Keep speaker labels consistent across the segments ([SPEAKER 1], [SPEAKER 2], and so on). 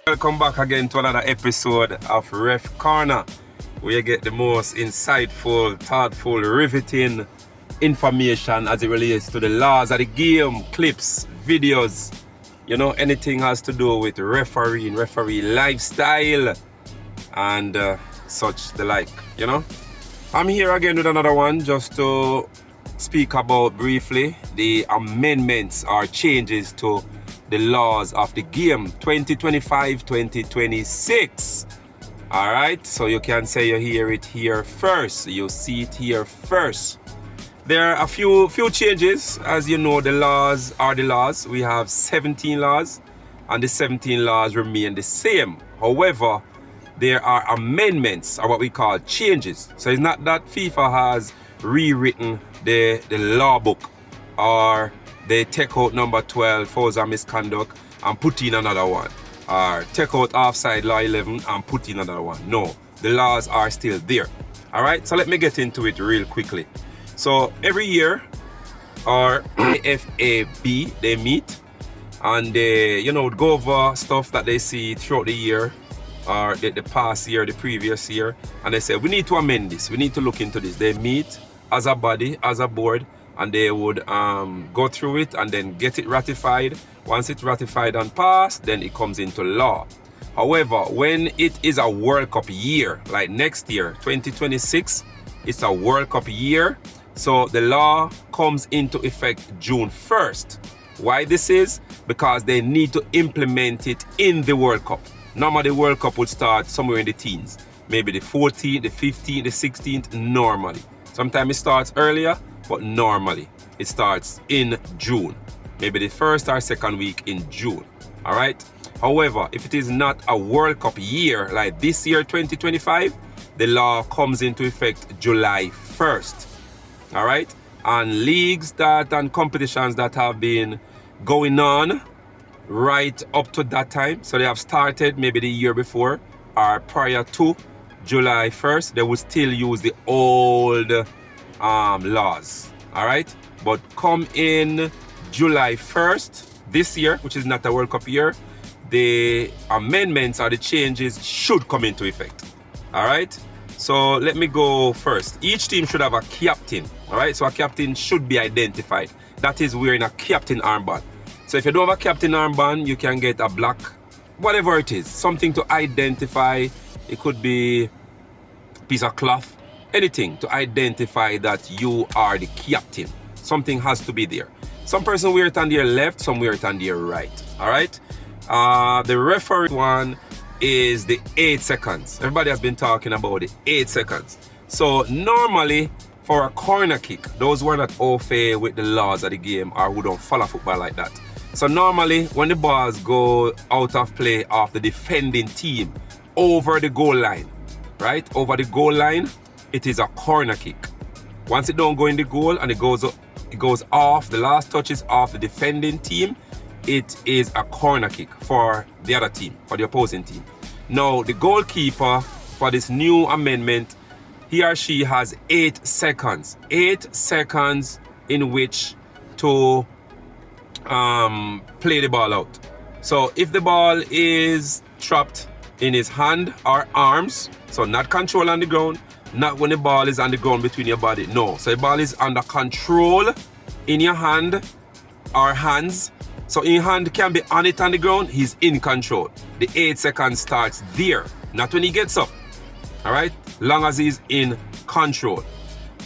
[SPEAKER 1] Welcome back again to another episode of Ref Corner, where you get the most insightful, thoughtful, riveting information as it relates to the laws of the game, clips, videos, anything has to do with refereeing, referee lifestyle, and such the like, I'm here again with another one just to speak about briefly the amendments or changes to the laws of the game 2025-2026. All right, so you can say you hear it here first, you see it here first. There are a few changes. As you know, the laws are the laws. We have 17 laws and the 17 laws remain the same. However, there are amendments, or what we call changes. So it's not that FIFA has rewritten the law book, or they take out number 12, fouls and misconduct, and put in another one. Or take out offside law 11 and put in another one. No, the laws are still there. All right, so let me get into it real quickly. So every year, our IFAB, they meet and they, go over stuff that they see throughout the year, or the past year, the previous year, and they say, we need to amend this, we need to look into this. They meet as a body, as a board, and they would go through it and then get it ratified. Once it's ratified and passed, then it comes into law. However, when it is a World Cup year, like next year, 2026, it's a World Cup year, so the law comes into effect June 1st. Why this is? Because they need to implement it in the World Cup. Normally, the World Cup would start somewhere in the teens. Maybe the 14th, the 15th, the 16th, normally. Sometimes it starts earlier, but normally it starts in June. Maybe the first or second week in June. All right? However, if it is not a World Cup year, like this year, 2025, the law comes into effect July 1st. All right? And leagues and competitions that have been going on right up to that time, so they have started maybe the year before or prior to July 1st, they will still use the old laws. All right? But come in July 1st this year, which is not a World Cup year, the amendments or the changes should come into effect. All right? So let me go first. Each team should have a captain. All right? So a captain should be identified. That is wearing a captain armband. So if you don't have a captain armband, you can get a black, whatever it is, something to identify. It could be a piece of cloth, anything to identify that you are the captain. Something has to be there. Some person wear it on their left, some wear it on their right. All right? The referee one is the 8 seconds. Everybody has been talking about the 8 seconds. So normally, for a corner kick, those who are not au fait with the laws of the game or who don't follow football like that. So normally, when the balls go out of play of the defending team over the goal line, right? Over the goal line, it is a corner kick. Once it don't go in the goal and it goes off, the last touch is off the defending team, it is a corner kick for the other team, for the opposing team. Now, the goalkeeper for this new amendment, he or she has 8 seconds. 8 seconds in which to play the ball out. So if the ball is trapped in his hand or arms, so not control on the ground, not when the ball is on the ground between your body, no. So the ball is under control in your hand or hands. So in your hand can be on it on the ground, he's in control. The 8 seconds starts there, not when he gets up. All right, long as he's in control.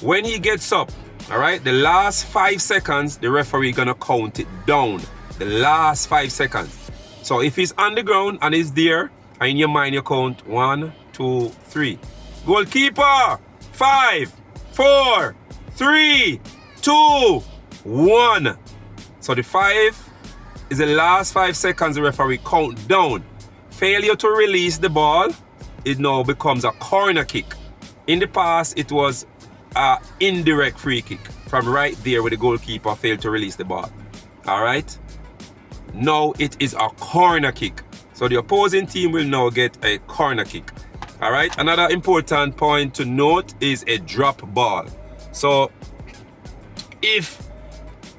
[SPEAKER 1] When he gets up, all right, the last 5 seconds, the referee gonna count it down. The last 5 seconds. So if he's on the ground and he's there, and in your mind you count 1, 2, 3. Goalkeeper, 5, 4, 3, 2, 1. So the 5 is the last 5 seconds the referee count down. Failure to release the ball, it now becomes a corner kick. In the past, it was an indirect free kick from right there where the goalkeeper failed to release the ball. All right? Now it is a corner kick. So the opposing team will now get a corner kick. All right? Another important point to note is a drop ball. So if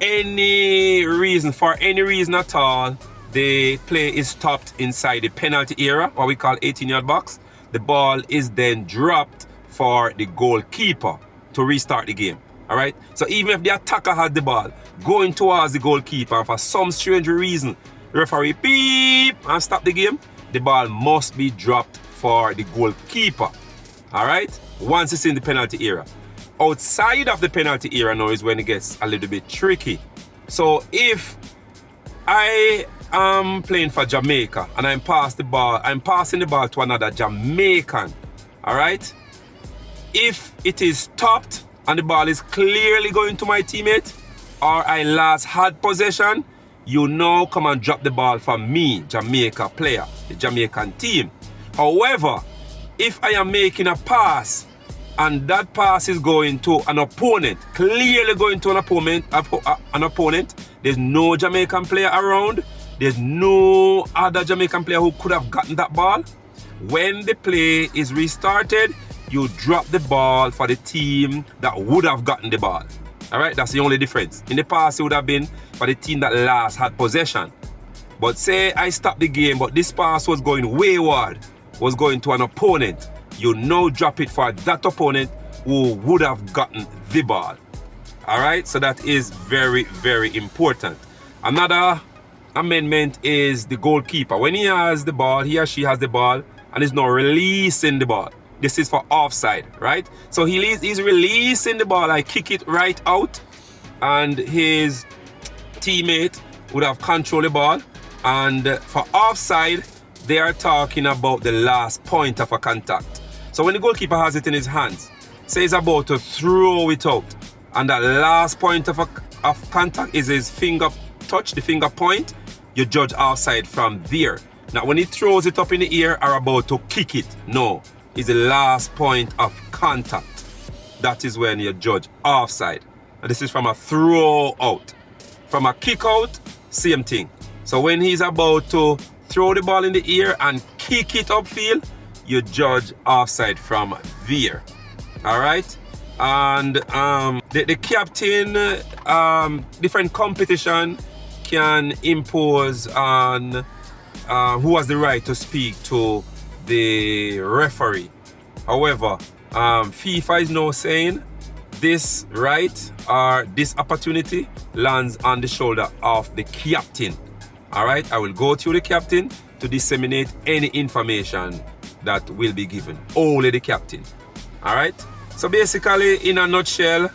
[SPEAKER 1] for any reason at all, the play is stopped inside the penalty area, what we call 18-yard box, the ball is then dropped for the goalkeeper to restart the game. All right. So even if the attacker had the ball going towards the goalkeeper, and for some strange reason, the referee beep and stop the game, the ball must be dropped for the goalkeeper. All right. Once it's in the penalty area. Outside of the penalty area now is when it gets a little bit tricky. So if I am playing for Jamaica and I'm passing the ball to another Jamaican, all right? If it is stopped and the ball is clearly going to my teammate, or I last had possession, you now come and drop the ball for me, Jamaica player, the Jamaican team. However, if I am making a pass and that pass is going to an opponent, clearly going to an opponent, there's no Jamaican player around, there's no other Jamaican player who could have gotten that ball, when the play is restarted, you drop the ball for the team that would have gotten the ball. All right, that's the only difference. In the past, it would have been for the team that last had possession. But say I stopped the game, but this pass was going wayward, was going to an opponent, you now drop it for that opponent who would have gotten the ball. All right, so that is very, very important. Another amendment is the goalkeeper. When he has the ball, he or she has the ball and is now releasing the ball. This is for offside, right? So he's releasing the ball, I kick it right out, and his teammate would have controlled the ball. And for offside, they are talking about the last point of a contact. So when the goalkeeper has it in his hands, say he's about to throw it out, and that last point of contact is his finger touch, the finger point, you judge offside from there. Now when he throws it up in the air or about to kick it, no, it's the last point of contact. That is when you judge offside. And this is from a throw out. From a kick out, same thing. So when he's about to throw the ball in the air and kick it upfield, you judge offside from there. All right. And the captain, different competition can impose on who has the right to speak to the referee. However, FIFA is now saying this right or this opportunity lands on the shoulder of the captain. All right, I will go to the captain to disseminate any information that will be given. Only the captain. All right. So basically, in a nutshell,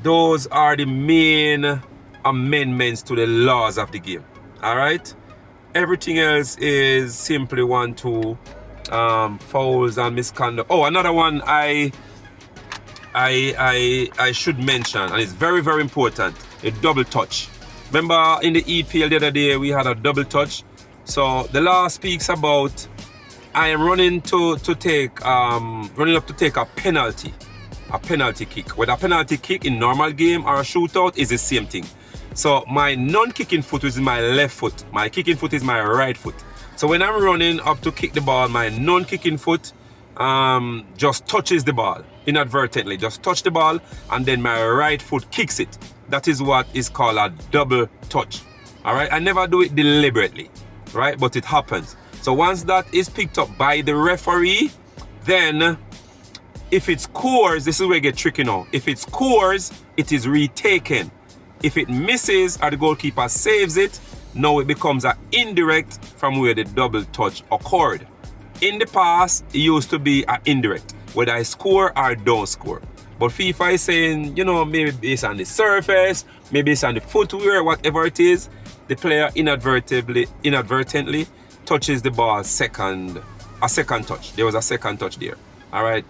[SPEAKER 1] those are the main amendments to the laws of the game. All right. Everything else is simply 1-2 fouls and misconduct. Oh, another one I should mention, and it's very, very important: a double touch. Remember in the EPL the other day we had a double touch. So the law speaks about I am running up to take a penalty kick. Whether a penalty kick in normal game or a shootout is the same thing. So my non-kicking foot is my left foot. My kicking foot is my right foot. So when I'm running up to kick the ball, my non-kicking foot just touches the ball inadvertently. Just touch the ball, and then my right foot kicks it. That is what is called a double touch. All right. I never do it deliberately, right? But it happens. So once that is picked up by the referee, then if it scores, this is where it gets tricky now. If it scores, it is retaken. If it misses or the goalkeeper saves it, now it becomes an indirect from where the double touch occurred. In the past, it used to be an indirect, whether I score or don't score. But FIFA is saying, you know, maybe based on the surface, maybe it's on the footwear, whatever it is, the player inadvertently touches the ball a second touch. There was a second touch there. All right.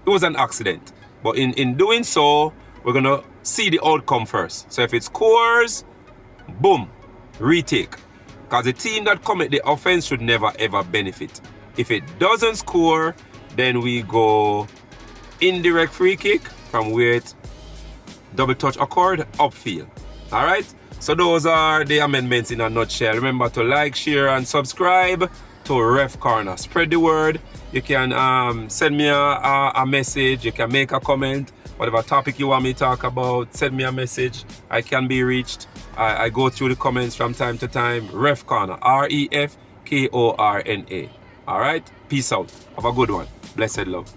[SPEAKER 1] It was an accident. But in doing so, we're going to see the outcome first. So if it scores, boom, retake. Because the team that commit the offense should never ever benefit. If it doesn't score, then we go indirect free kick from where it double touch occurred upfield. All right. So those are the amendments in a nutshell. Remember to like, share, and subscribe to Ref Corner. Spread the word. You can send me a message. You can make a comment. Whatever topic you want me to talk about, send me a message. I can be reached. I go through the comments from time to time. Ref Corner, REFKORNA. All right, peace out. Have a good one. Blessed love.